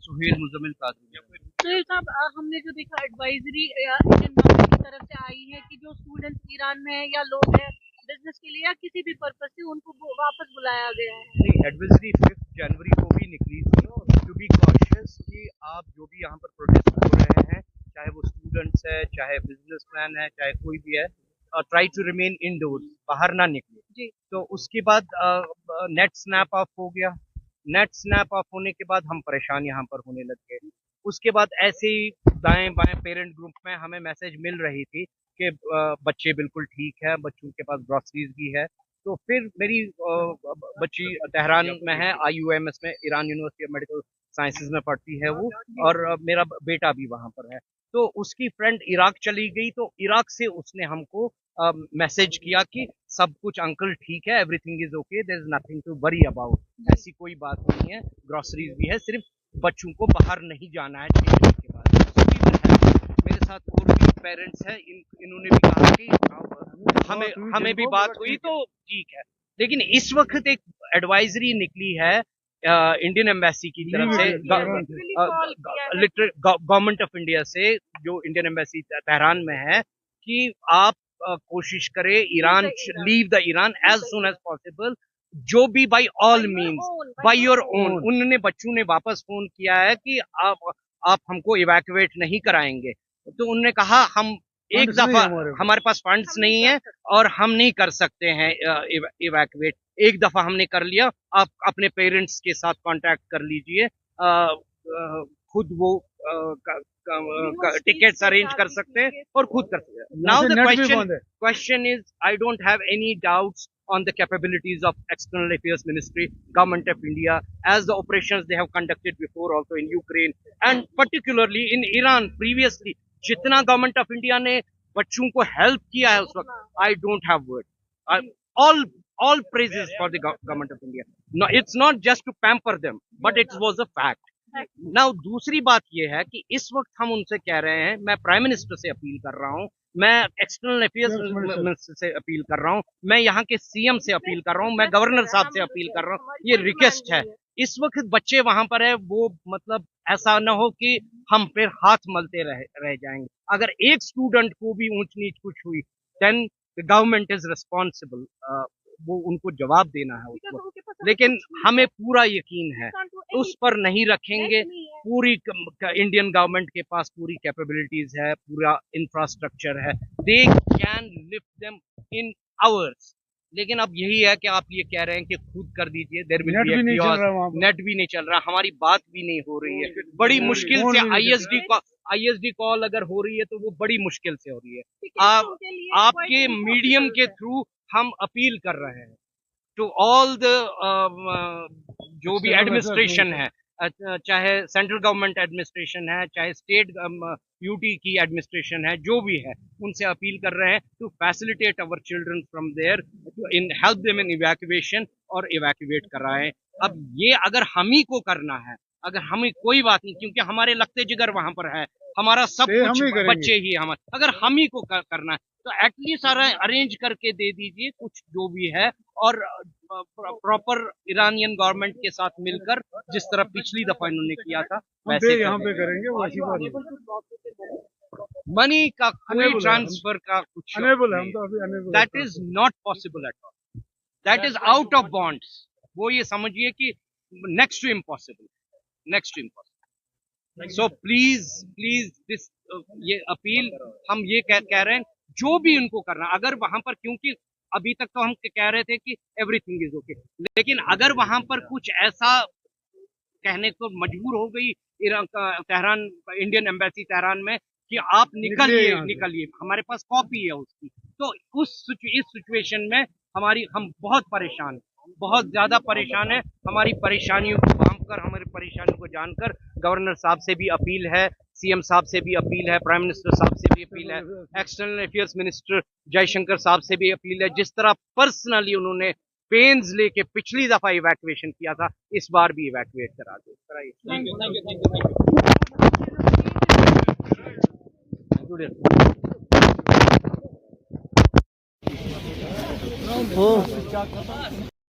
सुहेल मुजम्मिल कादरी। सुहेल साहब, हमने जो देखा एडवाइजरी इंडियन गवर्नमेंट की तरफ से आई है कि जो स्टूडेंट्स ईरान में है या लोग हैं बिजनेस के लिए या किसी भी पर्पज से उनको वापस बुलाया गया है। नहीं, एडवाइजरी 5 जनवरी को भी निकली थी टू बी कॉशियस कि आप जो भी यहाँ पर प्रोटेस्ट हो रहे हैं, चाहे वो स्टूडेंट्स है, चाहे बिजनेसमैन है, चाहे कोई भी है, ट्राई टू रिमेन इंडोर्स, बाहर ना निकले जी। तो उसके बाद नेट स्नैप ऑफ हो गया। नेट स्नैप ऑफ होने के बाद हम परेशान यहाँ पर होने लग गए। उसके बाद ऐसे ही दाएं बाएं पेरेंट ग्रुप में हमें मैसेज मिल रही थी कि बच्चे बिल्कुल ठीक है, बच्चों के पास ग्रॉसरीज भी है। तो फिर मेरी बच्ची तेहरान में है, IUMS में, Iran university of medical sciences में पढ़ती है वो, और मेरा बेटा भी वहां पर है। तो उसकी फ्रेंड इराक चली गई, तो इराक से उसने हमको मैसेज किया कि सब कुछ अंकल ठीक है, everything is okay, there is nothing to worry about, ऐसी कोई बात नहीं है, ग्रोसरीज भी है, सिर्फ बच्चों को बाहर नहीं जाना है 6 बजे के बाद। So we were happy। मेरे साथ और भी पेरेंट्स हैं, इन्होंने भी कहा कि हमें भी बात हुई तो ठीक है। लेकिन इस वक्त एक एडवाइजरी निकली है इंडियन एम्बेसी की तरफ से, गवर्नमेंट ऑफ इंडिया से, जो इंडियन एम्बेसी तेहरान में है, कि आप कोशिश करें Iran, leave the Iran as soon as possible, जो भी by all means, by your own. उन्होंने बच्चों ने वापस फोन किया है कि आप हमको इवैक्यूएट नहीं कराएंगे, तो उन्होंने कहा हम एक दफा, हमारे पास फंड्स नहीं है और हम नहीं कर सकते हैं इवैक्यूएट, एक दफा हमने कर लिया, आप अपने पेरेंट्स के साथ कांटेक्ट कर लीजिए, खुद वो टिकट्स अरेंज कर सकते हैं और खुद कर सकते हैं। Now the question is, I don't have any doubts on the capabilities of External Affairs Ministry, Government of India, as the operations they have conducted before also in Ukraine and particularly in Iran previously, जितना Government of India ने बच्चों को help किया है उस वक्त, I don't have word। all praises for the Government of India। No, it's not just to pamper them, but it was a fact। Now दूसरी बात ये है कि इस वक्त हम उनसे कह रहे हैं, मैं प्राइम मिनिस्टर से अपील कर रहा हूँ, मैं एक्सटर्नल अफेयर्स मिनिस्टर से अपील कर रहा हूँ, मैं यहाँ के CM से अपील कर रहा हूँ, मैं गवर्नर साहब से अपील कर रहा हूँ, ये रिक्वेस्ट है। इस वक्त बच्चे वहां पर है, वो मतलब ऐसा न हो कि हम फिर हाथ मलते रह जाएंगे। अगर एक स्टूडेंट को भी ऊंच नीच कुछ हुई, then the government is responsible, वो उनको जवाब देना है उसको। लेकिन हमें पूरा यकीन है उस पर नहीं रखेंगे, पूरी इंडियन गवर्नमेंट के पास पूरी कैपेबिलिटीज है, पूरा इंफ्रास्ट्रक्चर है, they can lift them in hours. लेकिन अब यही है कि आप ये कह रहे हैं कि खुद कर दीजिए, देयर विल बी नेट भी नहीं चल रहा, हमारी बात भी नहीं हो रही है, बड़ी मुश्किल से ISD कॉल अगर हो रही है तो वो बड़ी मुश्किल से हो रही है। आपके मीडियम के थ्रू हम अपील कर रहे हैं टू ऑल द जो भी एडमिनिस्ट्रेशन है, चाहे सेंट्रल गवर्नमेंट एडमिनिस्ट्रेशन है, चाहे स्टेट UT की एडमिनिस्ट्रेशन है, जो भी है, उनसे अपील कर रहे हैं to facilitate our children from there, in help them in evacuation, और इवैक्यूएट कराएं। अब ये अगर हम ही को करना है, अगर हमें कोई बात नहीं, क्योंकि हमारे लगते जिगर वहां पर है, हमारा सब कुछ बच्चे ही हमारे, अगर हम ही को करना है तो एटलीस्ट अरेंज करके दे दीजिए कुछ जो भी है, और प्रॉपर ईरानियन गवर्नमेंट के साथ मिलकर, जिस तरह पिछली दफा इन्होंने किया था वैसे यहाँ पे करेंगे। मनी का कोई ट्रांसफर का कुछ, that is not possible at all, that is out of bounds. वो ये समझिए कि next to impossible, next to impossible. So please this, ये अपील हम ये कह रहे हैं, जो भी उनको करना, अगर वहां पर, क्योंकि अभी तक तो हम कह रहे थे कि एवरीथिंग इज ओके, लेकिन अगर वहां पर कुछ ऐसा कहने को मजबूर हो गई तेहरान, इंडियन एम्बेसी तेहरान में, कि आप निकलिए, हमारे पास कॉपी है उसकी, तो इस सिचुएशन में हम बहुत परेशान, बहुत ज्यादा परेशान है। हमारी परेशानियों को भांपकर, हमारी परेशानियों को जानकर गवर्नर साहब से भी अपील है, CM साहब से भी अपील है, प्राइम मिनिस्टर साहब से भी अपील है, एक्सटर्नल अफेयर्स मिनिस्टर जयशंकर साहब से भी अपील है। जिस तरह पर्सनली उन्होंने पेन्स लेके पिछली दफा इवैक्यूएशन किया था, इस बार भी इवैक्यूएट करा दो। कराइए।